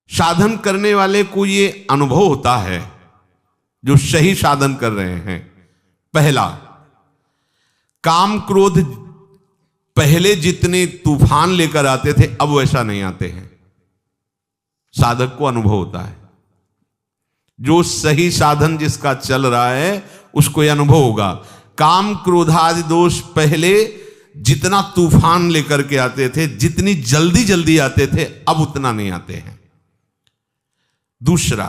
साधन करने वाले को ये अनुभव होता है, जो सही साधन कर रहे हैं। पहला, काम क्रोध पहले जितने तूफान लेकर आते थे अब वैसा नहीं आते हैं। साधक को अनुभव होता है, जो सही साधन जिसका चल रहा है उसको यह अनुभव होगा। काम क्रोधादि दोष पहले जितना तूफान लेकर के आते थे, जितनी जल्दी जल्दी आते थे, अब उतना नहीं आते हैं। दूसरा,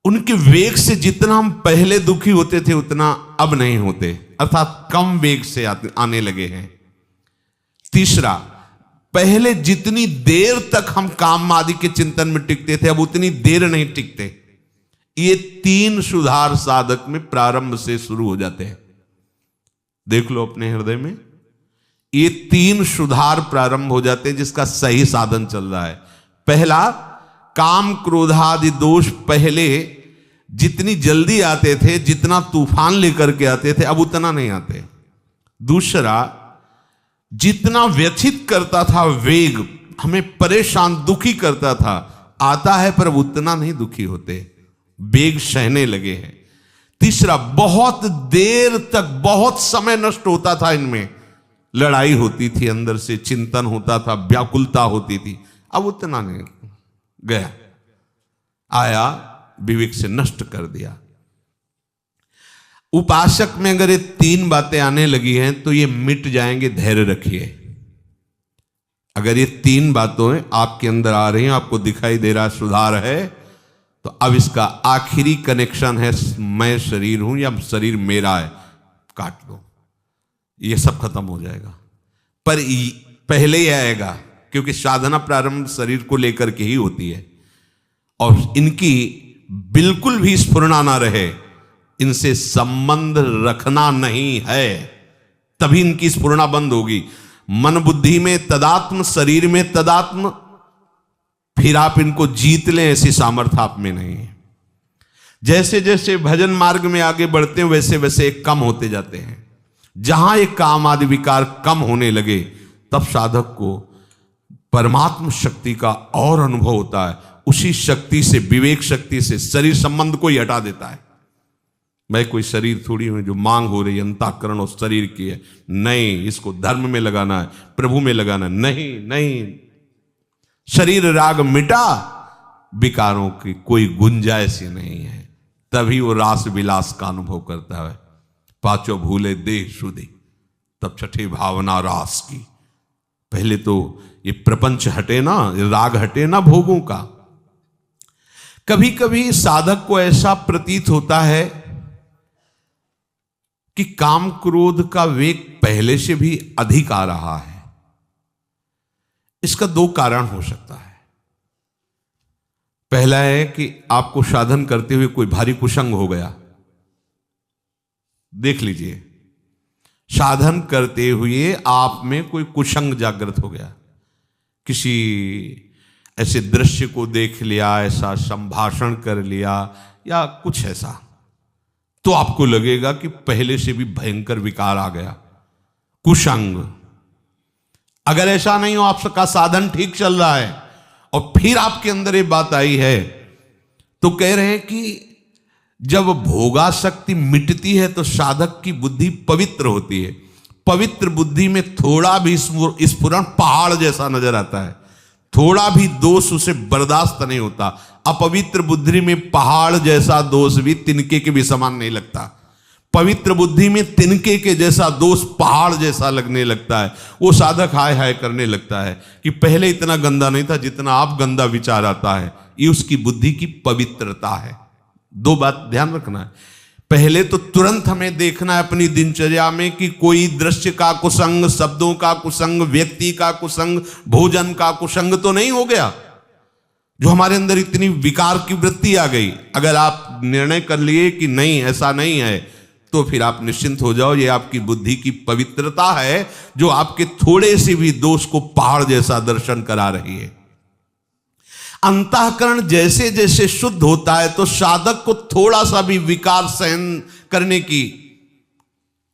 उनके वेग से जितना हम पहले दुखी होते थे उतना अब नहीं होते, अर्थात कम वेग से आने लगे हैं। तीसरा, पहले जितनी देर तक हम काम आदि के चिंतन में टिकते थे अब उतनी देर नहीं टिकते। ये तीन सुधार साधक में प्रारंभ से शुरू हो जाते हैं। देख लो अपने हृदय में, ये तीन सुधार प्रारंभ हो जाते हैं जिसका सही साधन चल रहा है। पहला, काम क्रोधादि दोष पहले जितनी जल्दी आते थे, जितना तूफान लेकर के आते थे, अब उतना नहीं आते। दूसरा, जितना व्यथित करता था वेग, हमें परेशान दुखी करता था, आता है पर उतना नहीं दुखी होते, वेग सहने लगे हैं। तीसरा, बहुत देर तक बहुत समय नष्ट होता था, इनमें लड़ाई होती थी, अंदर से चिंतन होता था, व्याकुलता होती थी, अब उतना नहीं, गया आया विवेक से नष्ट कर दिया। उपासक में अगर ये तीन बातें आने लगी हैं तो ये मिट जाएंगे, धैर्य रखिए। अगर ये तीन बातें आपके अंदर आ रही हैं, आपको दिखाई दे रहा सुधार है, तो अब इसका आखिरी कनेक्शन है, मैं शरीर हूं या शरीर मेरा है, काट दो, ये सब खत्म हो जाएगा। पर पहले ही आएगा, क्योंकि साधना प्रारंभ शरीर को लेकर के ही होती है, और इनकी बिल्कुल भी स्फुरना ना रहे, इनसे संबंध रखना नहीं है, तभी इनकी स्फुरना बंद होगी। मन बुद्धि में तदात्म, शरीर में तदात्म, फिर आप इनको जीत लें, ऐसी सामर्थ्य आप में नहीं है। जैसे जैसे भजन मार्ग में आगे बढ़ते हैं वैसे वैसे कम होते जाते हैं। जहां एक काम आदि विकार कम होने लगे तब साधक को परमात्म शक्ति का और अनुभव होता है। उसी शक्ति से, विवेक शक्ति से शरीर संबंध को ही हटा देता है। मैं कोई शरीर थोड़ी हूं जो मांग हो रही है अंतःकरण और शरीर की है, नहीं, इसको धर्म में लगाना है, प्रभु में लगाना है, नहीं नहीं। शरीर राग मिटा, विकारों की कोई गुंजाइश ही नहीं है, तभी वो रास विलास का अनुभव करता है। पांचों भूले देह सुधि, तब छठे भावना रास की। पहले तो ये प्रपंच हटे ना, राग हटे ना भोगों का। कभी कभी साधक को ऐसा प्रतीत होता है कि काम क्रोध का वेग पहले से भी अधिक आ रहा है। इसका दो कारण हो सकता है। पहला है कि आपको साधन करते हुए कोई भारी कुसंग हो गया। देख लीजिए, साधन करते हुए आप में कोई कुसंग जागृत हो गया, किसी ऐसे दृश्य को देख लिया, ऐसा संभाषण कर लिया या कुछ ऐसा, तो आपको लगेगा कि पहले से भी भयंकर विकार आ गया, कुसंग। अगर ऐसा नहीं हो, आपका साधन ठीक चल रहा है और फिर आपके अंदर ये बात आई है, तो कह रहे हैं कि जब भोगासक्ति मिटती है तो साधक की बुद्धि पवित्र होती है। पवित्र बुद्धि में थोड़ा भी स्फुरण पहाड़ जैसा नजर आता है, थोड़ा भी दोष उसे बर्दाश्त नहीं होता। अपवित्र बुद्धि में पहाड़ जैसा दोष भी तिनके के भी समान नहीं लगता, पवित्र बुद्धि में तिनके के जैसा दोष पहाड़ जैसा लगने लगता है। वो साधक हाय हाय करने लगता है कि पहले इतना गंदा नहीं था जितना आप गंदा विचार आता है। ये उसकी बुद्धि की पवित्रता है। दो बात ध्यान रखना है। पहले तो तुरंत हमें देखना है अपनी दिनचर्या में कि कोई दृश्य का कुसंग, शब्दों का कुसंग, व्यक्ति का कुसंग, भोजन का कुसंग तो नहीं हो गया, जो हमारे अंदर इतनी विकार की वृत्ति आ गई। अगर आप निर्णय कर लिए कि नहीं, ऐसा नहीं है, तो फिर आप निश्चिंत हो जाओ, ये आपकी बुद्धि की पवित्रता है जो आपके थोड़े से भी दोष को पहाड़ जैसा दर्शन करा रही है। अंतःकरण जैसे जैसे शुद्ध होता है तो साधक को थोड़ा सा भी विकार सहन करने की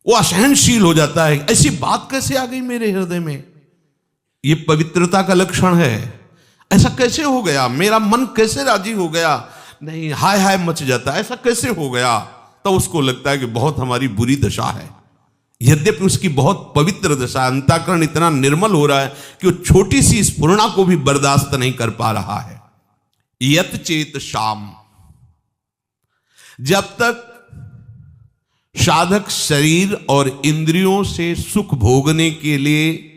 वो असहनशील हो जाता है। ऐसी बात कैसे आ गई मेरे हृदय में? ये पवित्रता का लक्षण है। ऐसा कैसे हो गया, मेरा मन कैसे राजी हो गया, नहीं हाय हाय मच जाता, ऐसा कैसे हो गया। तो उसको लगता है कि बहुत हमारी बुरी दशा है, यद्यपि उसकी बहुत पवित्र दशा, अंतःकरण इतना निर्मल हो रहा है कि वो छोटी सी स्फुरणा को भी बर्दाश्त नहीं कर पा रहा है। यत चेत शाम, जब तक साधक शरीर और इंद्रियों से सुख भोगने के लिए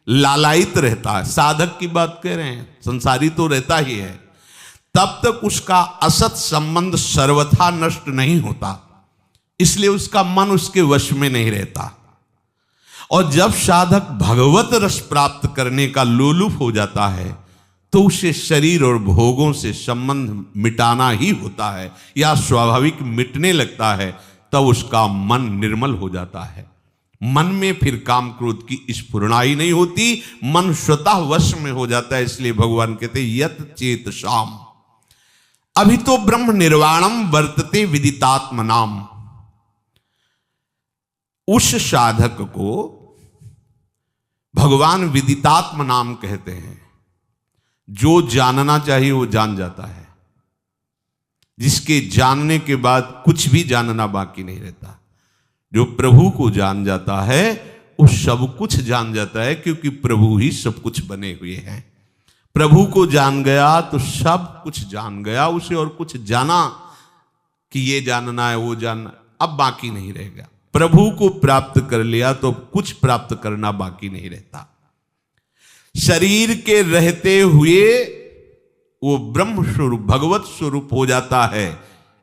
लालायित रहता है, साधक की बात कह रहे हैं, संसारी तो रहता ही है, तब तक उसका असत संबंध सर्वथा नष्ट नहीं होता, इसलिए उसका मन उसके वश में नहीं रहता। और जब साधक भगवत रस प्राप्त करने का लोलुप हो जाता है तो उसे शरीर और भोगों से संबंध मिटाना ही होता है या स्वाभाविक मिटने लगता है, तब उसका मन निर्मल हो जाता है। मन में फिर काम क्रोध की स्फुरणा ही नहीं होती, मन स्वतः वश में हो जाता है। इसलिए भगवान कहते यत चेत शाम, अभी तो ब्रह्म निर्वाणम वर्तते विदितात्मनाम। उस साधक को भगवान विदितात्म नाम कहते हैं, जो जानना चाहिए वो जान जाता है, जिसके जानने के बाद कुछ भी जानना बाकी नहीं रहता। जो प्रभु को जान जाता है वो सब कुछ जान जाता है, क्योंकि प्रभु ही सब कुछ बने हुए हैं। प्रभु को जान गया तो सब कुछ जान गया, उसे और कुछ जाना कि ये जानना है वो जानना अब बाकी नहीं रहेगा। प्रभु को प्राप्त कर लिया तो कुछ प्राप्त करना बाकी नहीं रहता। शरीर के रहते हुए वो ब्रह्म स्वरूप भगवत स्वरूप हो जाता है।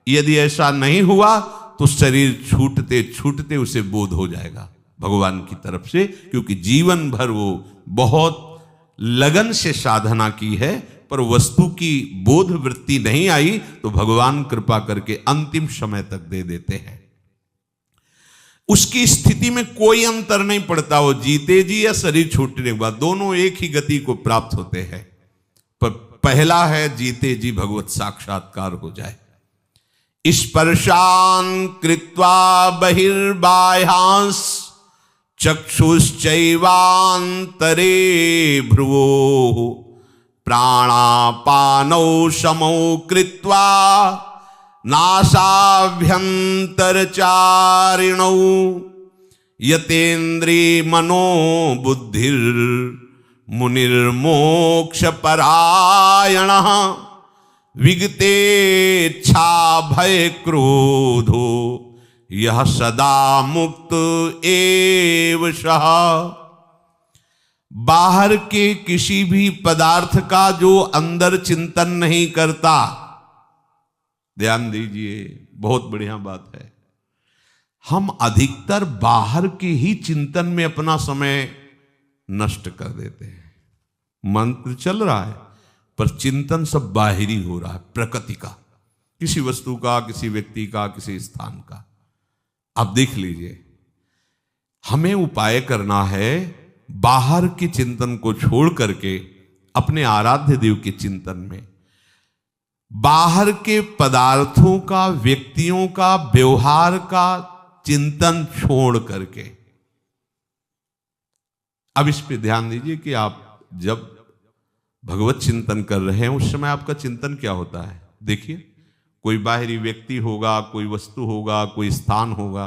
यदि ऐसा नहीं हुआ तो शरीर छूटते छूटते उसे बोध हो जाएगा भगवान की तरफ से, क्योंकि जीवन भर वो बहुत लगन से साधना की है, पर वस्तु की बोध वृत्ति नहीं आई तो भगवान कृपा करके अंतिम समय तक दे देते हैं। उसकी स्थिति में कोई अंतर नहीं पड़ता, वो जीते जी या शरीर छूटने के बाद दोनों एक ही गति को प्राप्त होते हैं। पर पहला है जीते जी भगवत साक्षात्कार हो जाए। स्पर्शान कृत्वा बहिर्बाह्यांस चक्षुश्चैवांतरे भ्रुवो प्राणापानौ समौ कृत्वा नासाभ्यंतरचारिणौ यतेन्द्रिय मनो बुद्धिर मुनिर्मोक्षपरायणः विगतेच्छा भय क्रोधो यह सदा मुक्त एव सः। बाहर के किसी भी पदार्थ का जो अंदर चिंतन नहीं करता, ध्यान दीजिए बहुत बढ़िया बात है, हम अधिकतर बाहर के ही चिंतन में अपना समय नष्ट कर देते हैं। मंत्र चल रहा है पर चिंतन सब बाहरी हो रहा है, प्रकृति का, किसी वस्तु का, किसी व्यक्ति का, किसी स्थान का। आप देख लीजिए, हमें उपाय करना है बाहर के चिंतन को छोड़ करके अपने आराध्य देव के चिंतन में, बाहर के पदार्थों का, व्यक्तियों का, व्यवहार का चिंतन छोड़ करके। अब इस पे ध्यान दीजिए कि आप जब भगवत चिंतन कर रहे हैं उस समय आपका चिंतन क्या होता है। देखिए, कोई बाहरी व्यक्ति होगा, कोई वस्तु होगा, कोई स्थान होगा,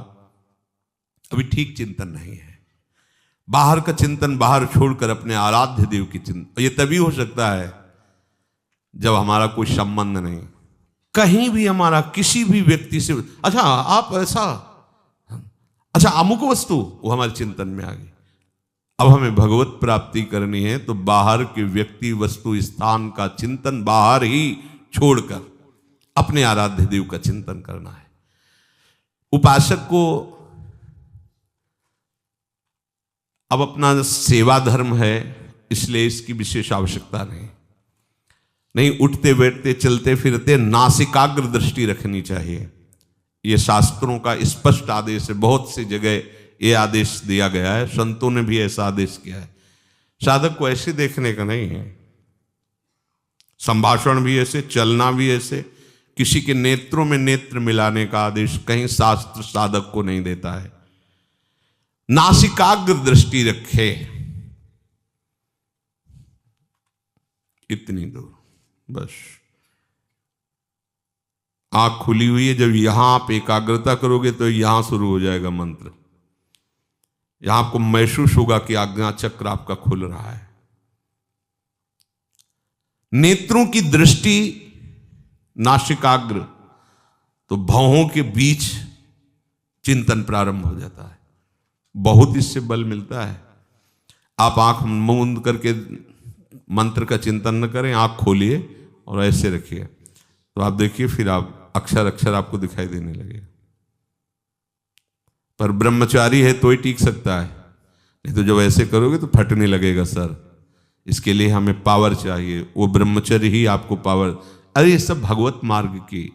अभी ठीक चिंतन नहीं है। बाहर का चिंतन बाहर छोड़कर अपने आराध्य देव की चिंतन, ये तभी हो सकता है जब हमारा कोई संबंध नहीं, कहीं भी हमारा किसी भी व्यक्ति से, अच्छा आप ऐसा, अच्छा अमुक वस्तु, वो हमारे चिंतन में आ गई। अब हमें भगवत प्राप्ति करनी है तो बाहर के व्यक्ति, वस्तु, स्थान का चिंतन बाहर ही छोड़कर अपने आराध्य देव का चिंतन करना है। उपासक को अब अपना सेवा धर्म है, इसलिए इसकी विशेष आवश्यकता नहीं, उठते बैठते चलते फिरते नासिकाग्र दृष्टि रखनी चाहिए। ये शास्त्रों का स्पष्ट आदेश है, बहुत सी जगह ये आदेश दिया गया है, संतों ने भी ऐसा आदेश किया है। साधक को ऐसे देखने का नहीं है, संभाषण भी ऐसे, चलना भी ऐसे, किसी के नेत्रों में नेत्र मिलाने का आदेश कहीं शास्त्र साधक को नहीं देता है। नासिकाग्र दृष्टि रखे, इतनी दूर बस। आंख खुली हुई है, जब यहां आप एकाग्रता करोगे तो यहां शुरू हो जाएगा मंत्र। यहां आपको महसूस होगा कि आज्ञा चक्र आपका खुल रहा है। नेत्रों की दृष्टि नासिकाग्र, तो भौहों के बीच चिंतन प्रारंभ हो जाता है। बहुत इससे बल मिलता है। आप आंख मूंद करके मंत्र का चिंतन न करें, आंख खोलिए और ऐसे रखिए, तो आप देखिए फिर आप अक्षर अक्षर आपको दिखाई देने लगेगा। पर ब्रह्मचारी है तो ही टीक सकता है, नहीं तो जब ऐसे करोगे तो फटने लगेगा सर। इसके लिए हमें पावर चाहिए, वो ब्रह्मचर्य ही आपको पावर। अरे ये सब भगवत मार्ग की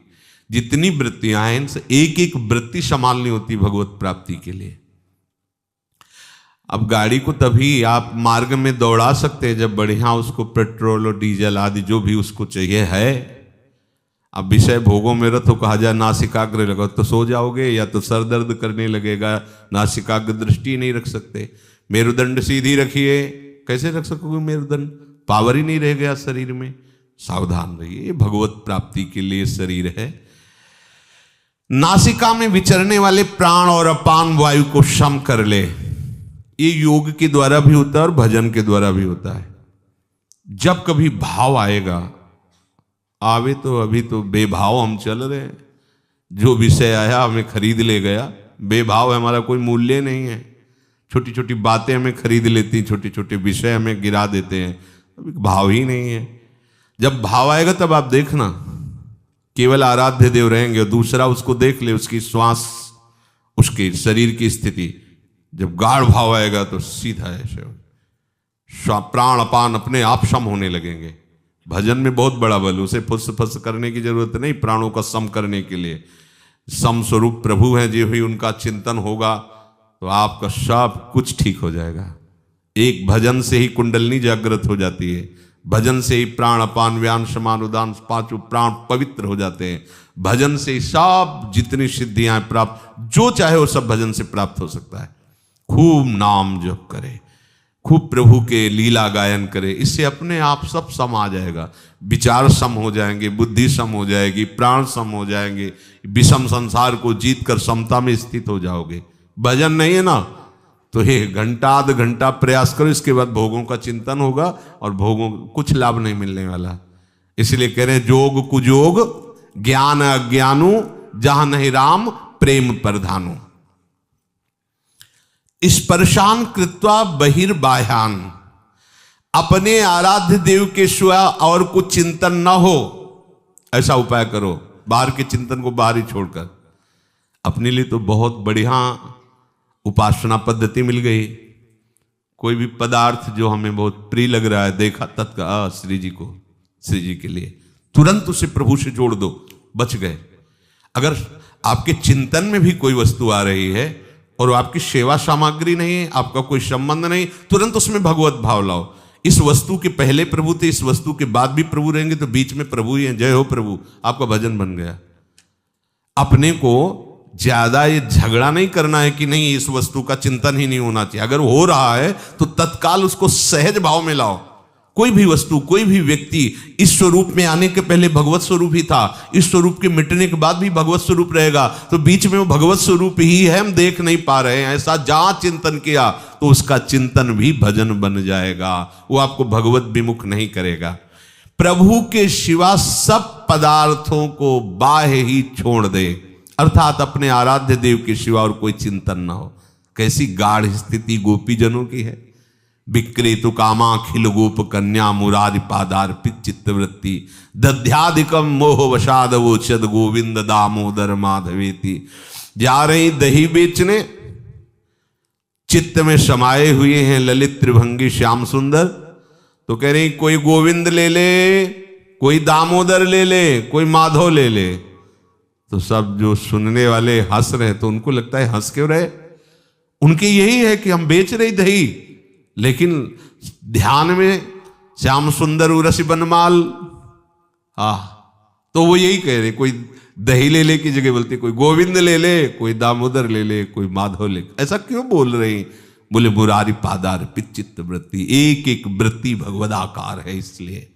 जितनी वृत्तियां हैं, इनसे एक एक वृत्ति संभालनी होती भगवत प्राप्ति के लिए। अब गाड़ी को तभी आप मार्ग में दौड़ा सकते हैं जब बढ़िया उसको पेट्रोल और डीजल आदि जो भी उसको चाहिए है। अब विषय भोगों में रथ हो, कहा जाए नासिकाग्र लगाओ तो सो जाओगे, या तो सर दर्द करने लगेगा, नासिकाग्र दृष्टि नहीं रख सकते। मेरुदंड सीधी रखिए, कैसे रख सकोगे मेरुदंड, पावर ही नहीं रह गया शरीर में। सावधान रहिए, भगवत प्राप्ति के लिए शरीर है। नासिका में विचरने वाले प्राण और अपान वायु को सम कर ले, ये योग के द्वारा भी होता है और भजन के द्वारा भी होता है। जब कभी भाव आएगा, आवे तो अभी तो बेभाव हम चल रहे हैं, जो विषय आया हमें खरीद ले गया, बेभाव है, हमारा कोई मूल्य नहीं है। छोटी छोटी बातें हमें खरीद लेती, छोटे छोटे विषय हमें गिरा देते हैं, अभी भाव ही नहीं है। जब भाव आएगा तब आप देखना, केवल आराध्य देव रहेंगे और दूसरा उसको देख ले, उसकी श्वास, उसके शरीर की स्थिति। जब गाढ़ भाव आएगा तो सीधा ऐसे प्राण अपान अपने आप सम होने लगेंगे। भजन में बहुत बड़ा बल, उसे फुस फुस करने की जरूरत नहीं, प्राणों का सम करने के लिए। सम स्वरूप प्रभु हैं, जो ही उनका चिंतन होगा तो आपका सब कुछ ठीक हो जाएगा। एक भजन से ही कुंडलनी जागृत हो जाती है, भजन से ही प्राण अपान व्यान समान उदान पांचों प्राण पवित्र हो जाते हैं। भजन से ही सब जितनी सिद्धियां प्राप्त, जो चाहे वो सब भजन से प्राप्त हो सकता है। खूब नाम जप करे, खूब प्रभु के लीला गायन करे, इससे अपने आप सब सम आ जाएगा। विचार सम हो जाएंगे, बुद्धि सम हो जाएगी, प्राण सम हो जाएंगे, विषम संसार को जीत कर समता में स्थित हो जाओगे। भजन नहीं है ना, तो ये घंटा आध घंटा प्रयास करो, इसके बाद भोगों का चिंतन होगा और भोगों कुछ लाभ नहीं मिलने वाला। इसलिए कह रहे हैं जोग कुजोग ज्ञान अज्ञानु, जहां नहीं राम प्रेम प्रधानु। स्पर्शान कृत्वा बहिर्बाह्यान, अपने आराध्य देव के सिवा और कुछ चिंतन न हो, ऐसा उपाय करो। बाहर के चिंतन को बाहर ही छोड़कर अपने लिए तो बहुत बढ़िया उपासना पद्धति मिल गई। कोई भी पदार्थ जो हमें बहुत प्रिय लग रहा है, देखा तत्काल श्री जी को, श्री जी के लिए तुरंत उसे प्रभु से जोड़ दो, बच गए। अगर आपके चिंतन में भी कोई वस्तु आ रही है और आपकी सेवा सामग्री नहीं है, आपका कोई संबंध नहीं, तुरंत उसमें भगवत भाव लाओ। इस वस्तु के पहले प्रभु थे, इस वस्तु के बाद भी प्रभु रहेंगे, तो बीच में प्रभु ही है। जय हो प्रभु, आपका भजन बन गया। अपने को ज्यादा ये झगड़ा नहीं करना है कि नहीं इस वस्तु का चिंतन ही नहीं होना चाहिए। अगर हो रहा है तो तत्काल उसको सहज भाव में लाओ। कोई भी वस्तु, कोई भी व्यक्ति इस स्वरूप में आने के पहले भगवत स्वरूप ही था, इस स्वरूप के मिटने के बाद भी भगवत स्वरूप रहेगा, तो बीच में वो भगवत स्वरूप ही है, हम देख नहीं पा रहे हैं। ऐसा जहां चिंतन किया तो उसका चिंतन भी भजन बन जाएगा, वो आपको भगवत विमुख नहीं करेगा। प्रभु के सिवा सब पदार्थों को बाह्य ही छोड़ दे, अर्थात अपने आराध्य देव के सिवा और कोई चिंतन ना हो। कैसी गाढ़ स्थिति गोपी जनों की है। विक्रेतु कामाखिल गोप कन्या मुरारी पादार्पित चित्तवृत्ति, दध्याधिकम मोह वशाद वोचद गोविंद दामोदर माधवेति। जा रही दही बेचने, चित्त में समाये हुए हैं ललित त्रिभंगी श्याम सुंदर, तो कह रही कोई गोविंद ले ले, कोई दामोदर ले ले, कोई माधव ले ले। तो सब जो सुनने वाले हंस रहे, तो उनको लगता है हंस क्यों रहे, उनके यही है कि हम बेच रही दही, लेकिन ध्यान में श्याम सुंदर उरसी बनमाल। तो वो यही कह रहे, कोई दही ले ले की जगह बोलते कोई गोविंद ले ले, कोई दामोदर ले ले, कोई माधव ले। ऐसा क्यों बोल रहे हैं? बोले मुरारी पादार्पित चित्त वृत्ति, एक एक वृत्ति भगवदाकार है। इसलिए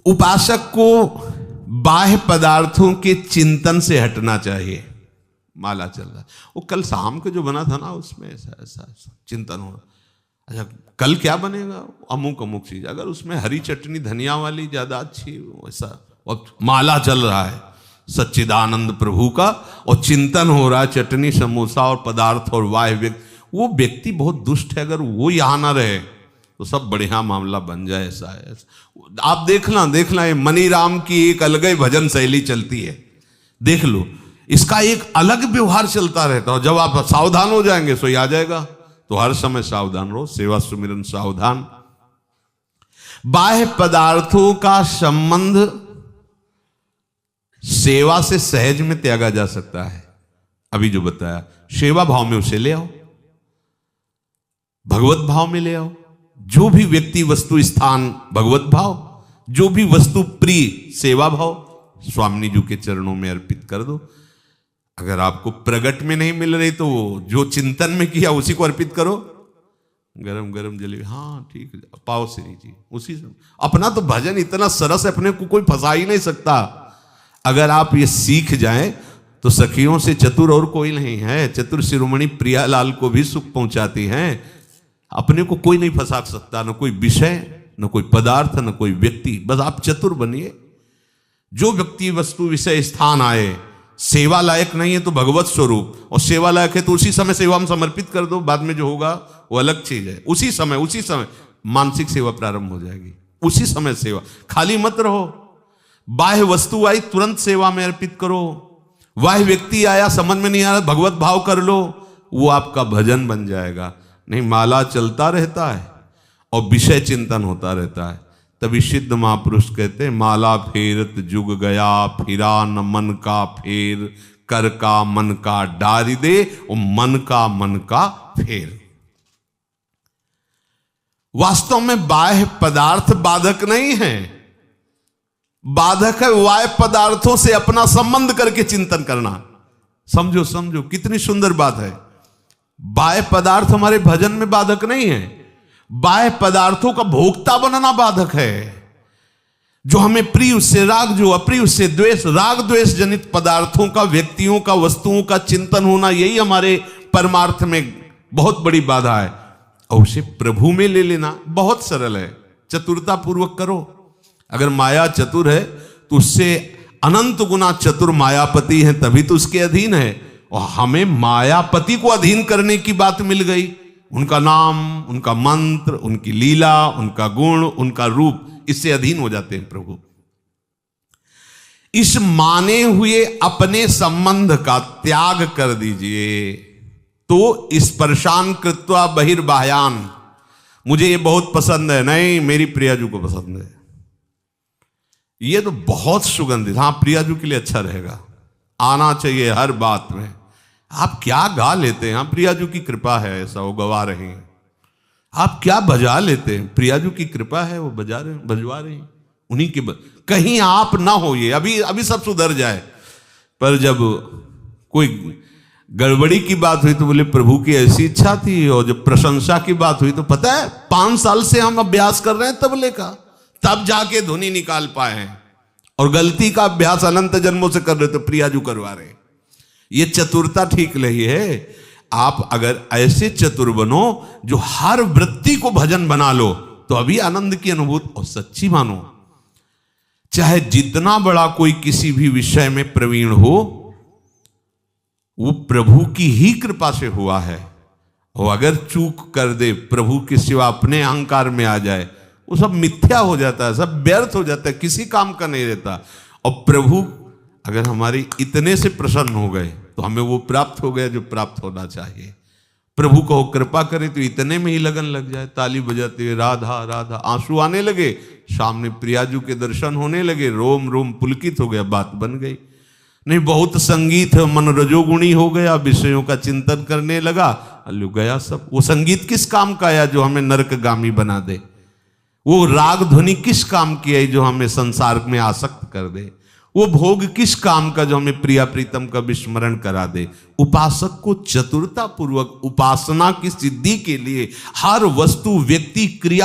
उपासक को बाह्य पदार्थों के चिंतन से हटना चाहिए। माला चल रहा है, वो कल शाम को जो बना था ना, उसमें ऐसा ऐसा चिंतन हो रहा, अच्छा कल क्या बनेगा, अमुक अमुक चीज, अगर उसमें हरी चटनी धनिया वाली ज्यादा अच्छी, वैसा। और माला चल रहा है सच्चिदानंद प्रभु का, और चिंतन हो रहा है चटनी समोसा और पदार्थ और वाह्य, वो व्यक्ति बहुत दुष्ट है। अगर वो यहां ना रहे तो सब बढ़िया मामला बन जाए। ऐसा है, आप देखना ये मनीराम की एक अलग ही भजन शैली चलती है, देख लो, इसका एक अलग व्यवहार चलता रहता है। जब आप सावधान हो जाएंगे सो आ जाएगा। तो हर समय सावधान रहो, सेवा सुमिरन सावधान। बाह्य पदार्थों का संबंध सेवा से सहज में त्यागा जा सकता है। अभी जो बताया, सेवा भाव में उसे ले आओ, भगवत भाव में ले आओ। जो भी व्यक्ति वस्तु स्थान भगवत भाव, जो भी वस्तु प्रिय सेवा भाव, स्वामी जी के चरणों में अर्पित कर दो। अगर आपको प्रगट में नहीं मिल रही तो जो चिंतन में किया उसी को अर्पित करो। गरम गरम जलेबी, हाँ ठीक है, पाओ श्री जी, उसी से। अपना तो भजन इतना सरस है, अपने को कोई फंसा ही नहीं सकता। अगर आप ये सीख जाएं तो सखियों से चतुर और कोई नहीं है। चतुर शिरोमणि प्रियालाल को भी सुख पहुंचाती हैं। अपने को कोई नहीं फंसा सकता, न कोई विषय, न कोई पदार्थ, न कोई व्यक्ति। बस आप चतुर बनिए। जो व्यक्ति वस्तु विषय स्थान आए, सेवा लायक नहीं है तो भगवत स्वरूप, और सेवा लायक है तो उसी समय सेवा में समर्पित कर दो। बाद में जो होगा वो अलग चीज है। उसी समय मानसिक सेवा प्रारंभ हो जाएगी। उसी समय सेवा, खाली मत रहो। बाह्य वस्तु आई तुरंत सेवा में अर्पित करो। बाह्य व्यक्ति आया समझ में नहीं आ रहा, भगवत भाव कर लो, वो आपका भजन बन जाएगा। नहीं, माला चलता रहता है और विषय चिंतन होता रहता है। तभी सिद्ध महापुरुष कहते हैं, माला फेरत जुग गया, फिरा न मन का फेर, कर का मन का डारी दे, और मन का फेर। वास्तव में बाह्य पदार्थ बाधक नहीं है, बाधक है बाह्य पदार्थों से अपना संबंध करके चिंतन करना। समझो कितनी सुंदर बात है। बाह्य पदार्थ हमारे भजन में बाधक नहीं है, बाह्य पदार्थों का भोक्ता बनना बाधक है। जो हमें प्रिय उससे राग, जो अप्रिय उससे द्वेष। राग द्वेष जनित पदार्थों का, व्यक्तियों का, वस्तुओं का चिंतन होना, यही हमारे परमार्थ में बहुत बड़ी बाधा है। और उसे प्रभु में ले लेना बहुत सरल है। चतुरता पूर्वक करो। अगर माया चतुर है तो उससे अनंत गुना चतुर मायापति है, तभी तो उसके अधीन है। और हमें मायापति को अधीन करने की बात मिल गई। उनका नाम, उनका मंत्र, उनकी लीला, उनका गुण, उनका रूप, इससे अधीन हो जाते हैं प्रभु। इस माने हुए अपने संबंध का त्याग कर दीजिए। तो स्पर्शान कृत्वा बहिर्बाह्यान, मुझे ये बहुत पसंद है, नहीं मेरी प्रियाजू को पसंद है, ये तो बहुत सुगंधित, हाँ प्रियाजू के लिए अच्छा रहेगा, आना चाहिए हर बात में। आप क्या गा लेते हैं, हाँ प्रियाजू की कृपा है, ऐसा वो गवा रहे हैं। आप क्या बजा लेते हैं, प्रियाजू की कृपा है, वो बजवा रहे हैं उन्हीं के कहीं आप ना हो। ये अभी सब सुधर जाए, पर जब कोई गड़बड़ी की बात हुई तो बोले प्रभु की ऐसी इच्छा थी। और जब प्रशंसा की बात हुई तो पता है 5 साल से हम अभ्यास कर रहे हैं तबले का, तब जाके धुनी निकाल पाए हैं। और गलती का अभ्यास अनंत जन्मों से कर रहे तो प्रियाजू करवा रहे। ये चतुरता ठीक नहीं है। आप अगर ऐसे चतुर बनो जो हर वृत्ति को भजन बना लो, तो अभी आनंद की अनुभूति और सच्ची मानो। चाहे जितना बड़ा कोई किसी भी विषय में प्रवीण हो, वो प्रभु की ही कृपा से हुआ है। और अगर चूक कर दे, प्रभु के सिवा अपने अहंकार में आ जाए, वो सब मिथ्या हो जाता है, सब व्यर्थ हो जाता है, किसी काम का नहीं रहता। और प्रभु अगर हमारी इतने से प्रसन्न हो गए तो हमें वो प्राप्त हो गया जो प्राप्त होना चाहिए। प्रभु को कृपा करे तो इतने में ही लगन लग जाए, ताली बजाते हुए राधा राधा, आंसू आने लगे, सामने प्रियाजू के दर्शन होने लगे, रोम रोम पुलकित हो गया, बात बन गई। नहीं बहुत संगीत है, मन रजोगुणी हो गया, विषयों का चिंतन करने लगा, अल्लू गया सब। वो संगीत किस काम का आया जो हमें नरकगामी बना दे? वो राग ध्वनि किस काम की आई जो हमें संसार में आसक्त कर दे? वो भोग किस काम का जो हमें प्रिया प्रीतम का विस्मरण करा दे? उपासक को चतुरता पूर्वक उपासना की सिद्धि के लिए हर वस्तु, व्यक्ति, क्रिया